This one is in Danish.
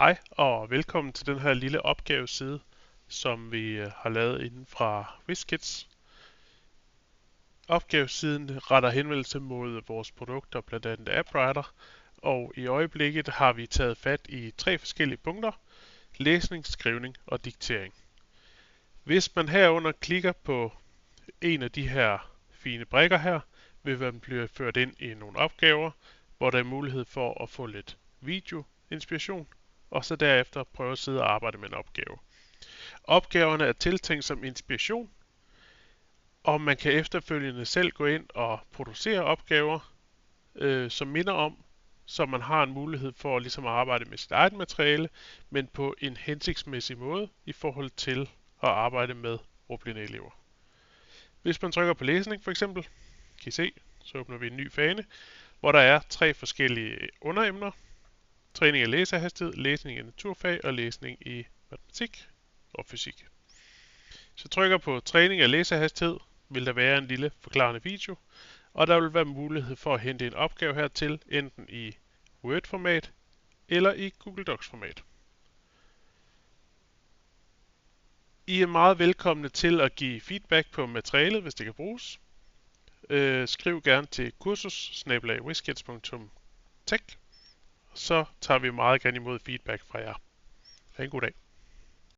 Hej og velkommen til den her lille opgaveside, som vi har lavet inden fra WizKids. Opgavesiden retter henvendelse mod vores produkter, blandt andet AppWriter, og i øjeblikket har vi taget fat i 3 forskellige punkter: læsning, skrivning og diktering. Hvis man herunder klikker på en af de her fine brikker her, vil man blive ført ind i nogle opgaver, hvor der er mulighed for at få lidt videoinspiration, og så derefter prøve at sidde og arbejde med en opgave. Opgaverne er tiltænkt som inspiration, og man kan efterfølgende selv gå ind og producere opgaver, som minder om, så man har en mulighed for at ligesom arbejde med sit eget materiale, men på en hensigtsmæssig måde i forhold til at arbejde med ordblinde elever. Hvis man trykker på læsning for eksempel, kan I se, så åbner vi en ny fane, hvor der er 3 forskellige underemner: træning af læsehastighed, læsning i naturfag og læsning i matematik og fysik. Så trykker på træning af læsehastighed, vil der være en lille forklarende video, og der vil være mulighed for at hente en opgave hertil, enten i Word-format eller i Google Docs-format. I er meget velkomne til at give feedback på materialet, hvis det kan bruges. Skriv gerne til kursus@wizkids.tech, så tager vi meget gerne imod feedback fra jer. Ha' en god dag.